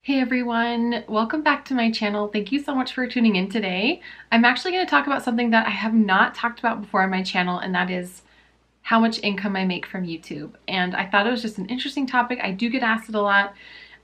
Hey everyone, welcome back to my channel. Thank you so much for tuning in today. I'm actually going to talk about something that I have not talked about before on my channel, and that is how much income I make from YouTube. And I thought it was just an interesting topic. I do get asked it a lot.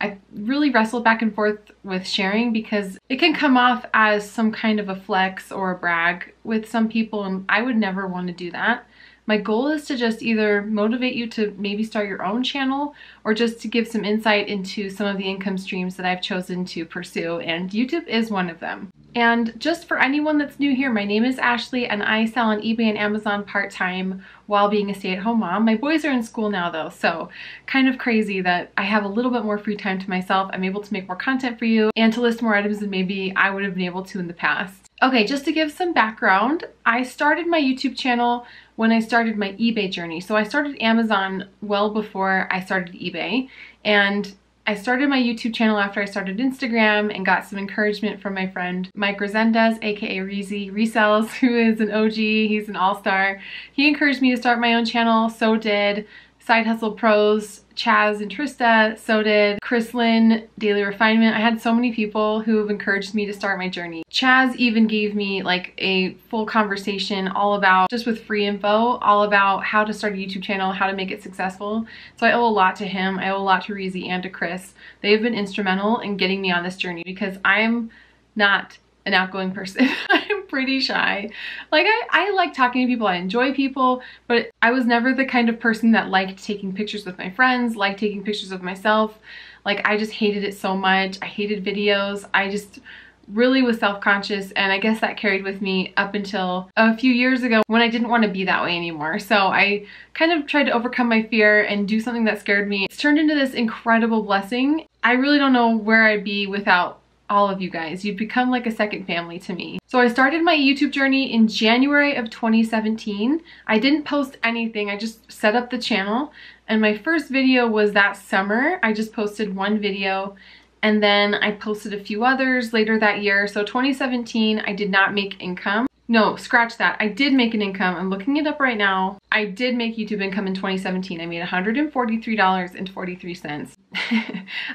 I really wrestled back and forth with sharing because it can come off as some kind of a flex or a brag with some people, and I would never want to do that. My goal is to just either motivate you to maybe start your own channel or just to give some insight into some of the income streams that I've chosen to pursue, and YouTube is one of them. And just for anyone that's new here, my name is Ashley and I sell on eBay and Amazon part-time while being a stay-at-home mom. My boys are in school now though, so kind of crazy that I have a little bit more free time to myself. I'm able to make more content for you and to list more items than maybe I would have been able to in the past. Okay, just to give some background, I started my YouTube channel when I started my eBay journey. So I started Amazon well before I started eBay, and I started my YouTube channel after I started Instagram and got some encouragement from my friend Mike Resendez, aka Reezy Resells, who is an OG, he's an all-star. He encouraged me to start my own channel, so did Side Hustle Pros, Chaz and Trista, so did Chrislyn, Daily Refinement. I had so many people who have encouraged me to start my journey. Chaz even gave me like a full conversation all about, just with free info, all about how to start a YouTube channel, how to make it successful. So I owe a lot to him. I owe a lot to Reezy and to Chris. They have been instrumental in getting me on this journey because I'm not an outgoing person. I'm pretty shy. Like I like talking to people, I enjoy people, but I was never the kind of person that liked taking pictures with my friends, liked taking pictures of myself. Like I just hated it so much. I hated videos. I just really was self-conscious, and I guess that carried with me up until a few years ago when I didn't want to be that way anymore. So I kind of tried to overcome my fear and do something that scared me. It's turned into this incredible blessing. I really don't know where I'd be without all of you guys. You've become like a second family to me. So I started my YouTube journey in January of 2017. I didn't post anything. I just set up the channel, and my first video was that summer. I just posted one video, and then I posted a few others later that year. So 2017, I did not make income. No, scratch that. I did make an income. I'm looking it up right now. I did make YouTube income in 2017. I made $143.43.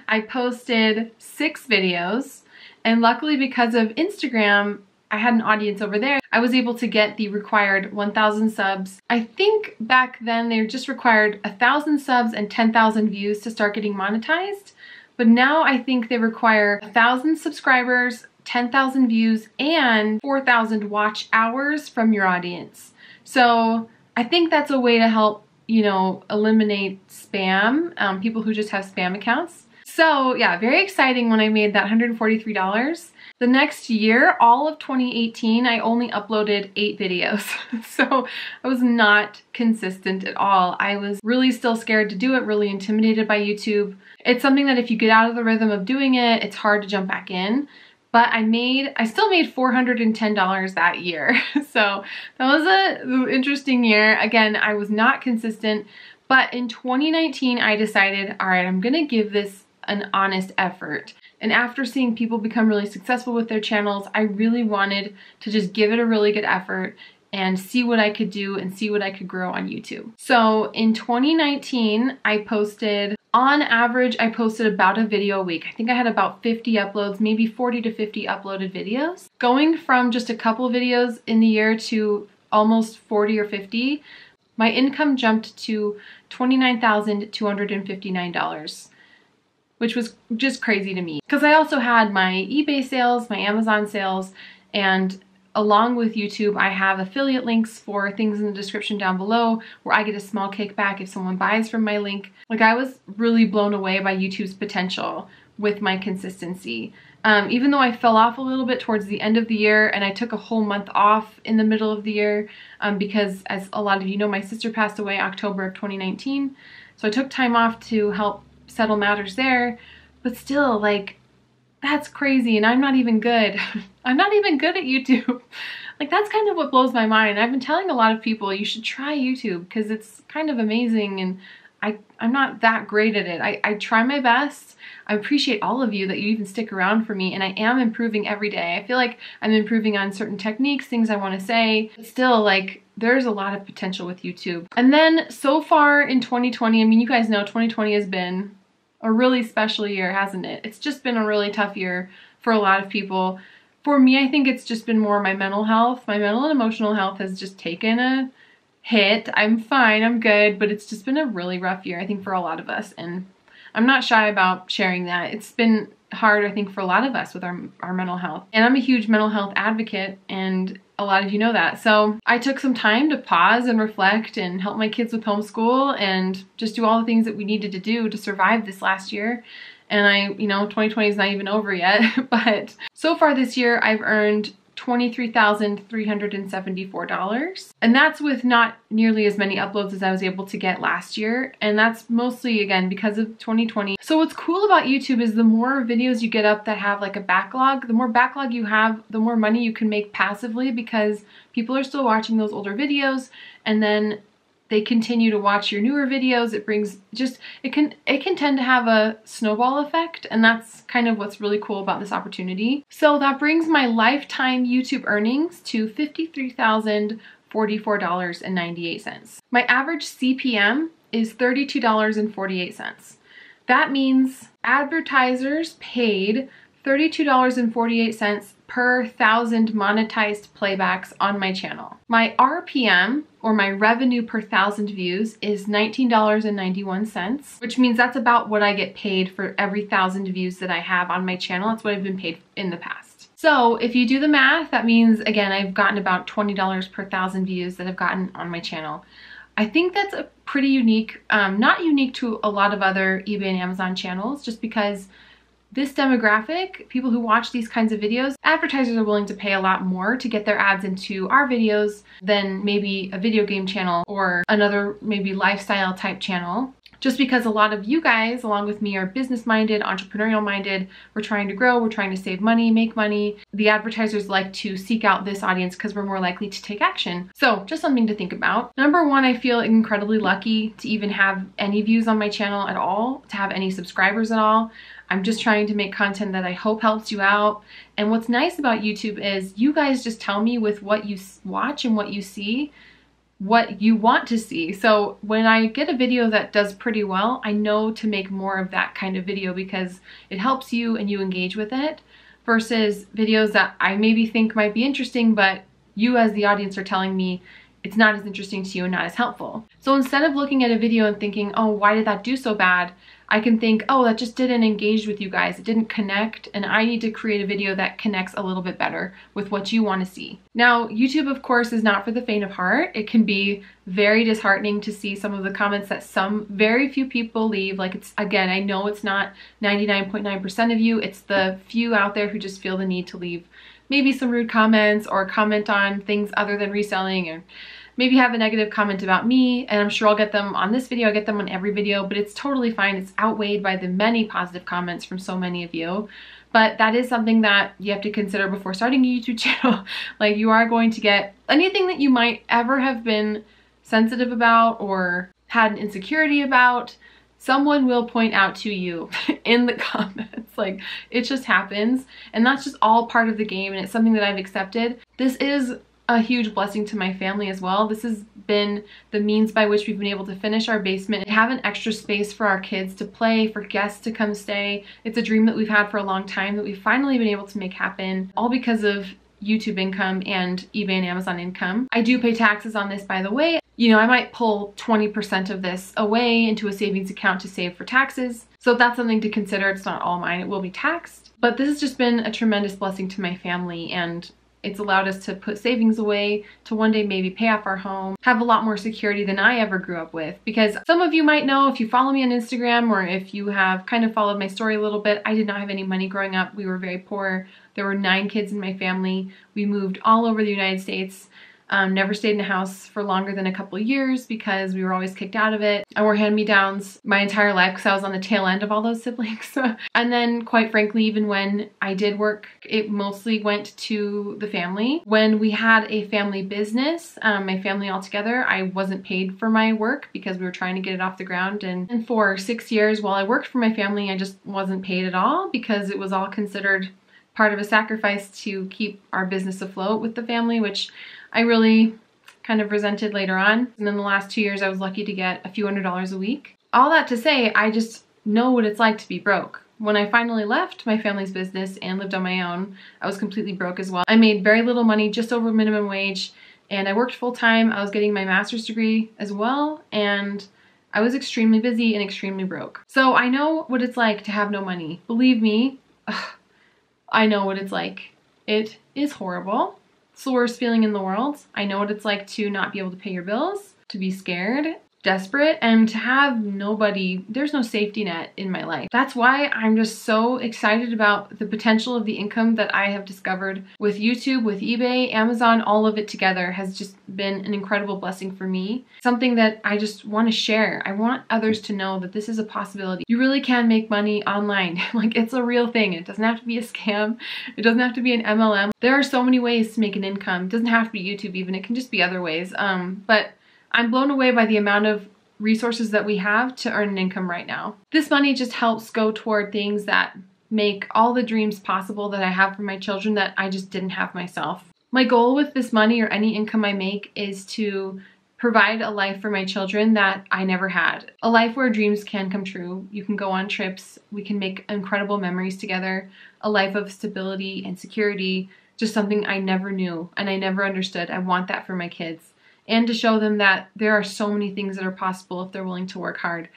I posted 6 videos, and luckily because of Instagram, I had an audience over there. I was able to get the required 1,000 subs. I think back then they just required 1,000 subs and 10,000 views to start getting monetized. But now I think they require 1,000 subscribers, 10,000 views, and 4,000 watch hours from your audience. So I think that's a way to help, you know, eliminate spam, people who just have spam accounts. So yeah, very exciting when I made that $143. The next year, all of 2018, I only uploaded 8 videos. So I was not consistent at all. I was really still scared to do it, really intimidated by YouTube. It's something that if you get out of the rhythm of doing it, it's hard to jump back in. But I still made $410 that year. So that was an interesting year. Again, I was not consistent, but in 2019, I decided, all right, I'm gonna give this an honest effort. And after seeing people become really successful with their channels, I really wanted to just give it a really good effort and see what I could do and see what I could grow on YouTube. So in 2019, on average, I posted about a video a week. I think I had about 50 uploads, maybe 40 to 50 uploaded videos. Going from just a couple videos in the year to almost 40 or 50, my income jumped to $29,259. Which was just crazy to me. Because I also had my eBay sales, my Amazon sales, and along with YouTube, I have affiliate links for things in the description down below where I get a small kickback if someone buys from my link. Like, I was really blown away by YouTube's potential with my consistency. Even though I fell off a little bit towards the end of the year, and I took a whole month off in the middle of the year because, as a lot of you know, my sister passed away October of 2019. So I took time off to help settle matters there, but still, like, that's crazy, and I'm not even good. I'm not even good at YouTube. Like, that's kind of what blows my mind. I've been telling a lot of people you should try YouTube because it's kind of amazing, and I'm not that great at it. I try my best. I appreciate all of you that you even stick around for me, and I am improving every day. I feel like I'm improving on certain techniques, things I want to say, but still, like, there's a lot of potential with YouTube. And then so far in 2020, I mean, you guys know 2020 has been a really special year, hasn't it? It's just been a really tough year for a lot of people. For me, I think it's just been more my mental health. My mental and emotional health has just taken a hit. I'm fine, I'm good, but it's just been a really rough year, I think, for a lot of us. And I'm not shy about sharing that. It's been hard, I think, for a lot of us with our mental health. And I'm a huge mental health advocate, and a lot of you know that. So I took some time to pause and reflect and help my kids with homeschool and just do all the things that we needed to do to survive this last year. And 2020 is not even over yet, but so far this year I've earned $23,374. And that's with not nearly as many uploads as I was able to get last year. And that's mostly, again, because of 2020. So what's cool about YouTube is the more videos you get up that have like a backlog, the more backlog you have, the more money you can make passively, because people are still watching those older videos and then they continue to watch your newer videos. It brings it can tend to have a snowball effect, and that's kind of what's really cool about this opportunity. So that brings my lifetime YouTube earnings to $53,044.98. My average CPM is $32.48. That means advertisers paid $32.48 per 1,000 monetized playbacks on my channel. My RPM, or my revenue per 1,000 views, is $19.91, which means that's about what I get paid for every 1,000 views that I have on my channel. That's what I've been paid in the past. So if you do the math, that means, again, I've gotten about $20 per 1,000 views that I've gotten on my channel. I think that's a pretty unique, not unique to a lot of other eBay and Amazon channels, just because this demographic, people who watch these kinds of videos, advertisers are willing to pay a lot more to get their ads into our videos than maybe a video game channel or another maybe lifestyle type channel. Just because a lot of you guys, along with me, are business-minded, entrepreneurial-minded. We're trying to grow, we're trying to save money, make money. The advertisers like to seek out this audience because we're more likely to take action. So just something to think about. Number one, I feel incredibly lucky to even have any views on my channel at all, to have any subscribers at all. I'm just trying to make content that I hope helps you out. And what's nice about YouTube is you guys just tell me with what you watch and what you see, what you want to see. So when I get a video that does pretty well, I know to make more of that kind of video because it helps you and you engage with it, versus videos that I maybe think might be interesting, but you as the audience are telling me it's not as interesting to you and not as helpful. So instead of looking at a video and thinking, oh, why did that do so bad? I can think, oh, that just didn't engage with you guys. It didn't connect, and I need to create a video that connects a little bit better with what you want to see. Now, YouTube, of course, is not for the faint of heart. It can be very disheartening to see some of the comments that very few people leave. Like, it's, again, I know it's not 99.9% of you. It's the few out there who just feel the need to leave maybe some rude comments or comment on things other than reselling, and maybe have a negative comment about me, and I'm sure I'll get them on this video, I get them on every video, but it's totally fine. It's outweighed by the many positive comments from so many of you. But that is something that you have to consider before starting a YouTube channel. Like, you are going to get anything that you might ever have been sensitive about or had an insecurity about, someone will point out to you in the comments. Like, it just happens, and that's just all part of the game, and it's something that I've accepted. This is a huge blessing to my family as well. This has been the means by which we've been able to finish our basement and have an extra space for our kids to play, for guests to come stay. It's a dream that we've had for a long time that we've finally been able to make happen, all because of YouTube income and eBay and Amazon income. I do pay taxes on this, by the way. You know, I might pull 20% of this away into a savings account to save for taxes. So that's something to consider. It's not all mine, it will be taxed. But this has just been a tremendous blessing to my family, and it's allowed us to put savings away to one day maybe pay off our home, have a lot more security than I ever grew up with. Because some of you might know, if you follow me on Instagram or if you have kind of followed my story a little bit, I did not have any money growing up. We were very poor. There were 9 kids in my family. We moved all over the United States. Never stayed in a house for longer than a couple of years because we were always kicked out of it. I wore hand-me-downs my entire life because I was on the tail end of all those siblings. And then, quite frankly, even when I did work, it mostly went to the family. When we had a family business, my family all together, I wasn't paid for my work because we were trying to get it off the ground. And for 6 years while I worked for my family, I just wasn't paid at all because it was all considered part of a sacrifice to keep our business afloat with the family, which I really kind of resented later on. And then the last 2 years, I was lucky to get a few $100s a week. All that to say, I just know what it's like to be broke. When I finally left my family's business and lived on my own, I was completely broke as well. I made very little money, just over minimum wage, and I worked full time. I was getting my master's degree as well, and I was extremely busy and extremely broke. So I know what it's like to have no money. Believe me, I know what it's like. It is horrible. It's the worst feeling in the world. I know what it's like to not be able to pay your bills, to be scared, desperate, and to have nobody, there's no safety net in my life. That's why I'm just so excited about the potential of the income that I have discovered with YouTube, with eBay, Amazon. All of it together has just been an incredible blessing for me. Something that I just want to share. I want others to know that this is a possibility. You really can make money online. Like, it's a real thing. It doesn't have to be a scam. It doesn't have to be an MLM. There are so many ways to make an income. It doesn't have to be YouTube even. It can just be other ways. But I'm blown away by the amount of resources that we have to earn an income right now. This money just helps go toward things that make all the dreams possible that I have for my children that I just didn't have myself. My goal with this money or any income I make is to provide a life for my children that I never had. A life where dreams can come true. You can go on trips. We can make incredible memories together. A life of stability and security. Just something I never knew and I never understood. I want that for my kids. And to show them that there are so many things that are possible if they're willing to work hard.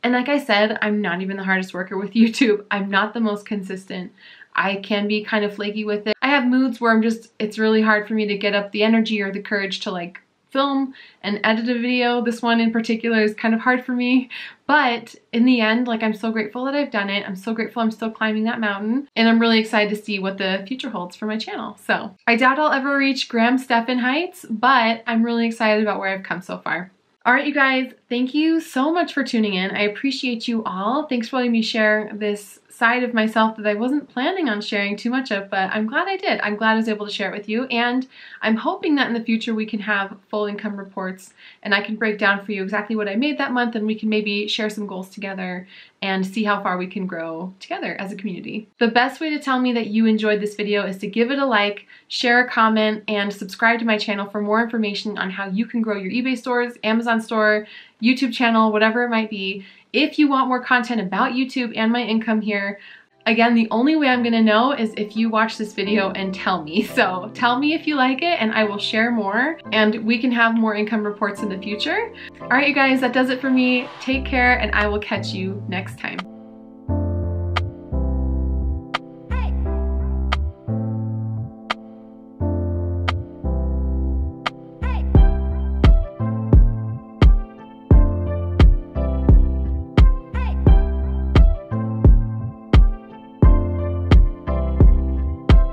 And like I said, I'm not even the hardest worker with YouTube. I'm not the most consistent. I can be kind of flaky with it. I have moods where it's really hard for me to get up the energy or the courage to like film and edit a video. This one in particular is kind of hard for me, but in the end, like, I'm so grateful that I've done it. I'm so grateful I'm still climbing that mountain, and I'm really excited to see what the future holds for my channel. So I doubt I'll ever reach Graham Stephan heights, but I'm really excited about where I've come so far. All right, you guys, thank you so much for tuning in. I appreciate you all. Thanks for letting me share this side of myself that I wasn't planning on sharing too much of, but I'm glad I did. I'm glad I was able to share it with you, and I'm hoping that in the future we can have full income reports and I can break down for you exactly what I made that month, and we can maybe share some goals together and see how far we can grow together as a community. The best way to tell me that you enjoyed this video is to give it a like, share a comment, and subscribe to my channel for more information on how you can grow your eBay stores, Amazon store, YouTube channel, whatever it might be. If you want more content about YouTube and my income here, again, the only way I'm gonna know is if you watch this video and tell me. So tell me if you like it and I will share more and we can have more income reports in the future. All right, you guys, that does it for me. Take care and I will catch you next time.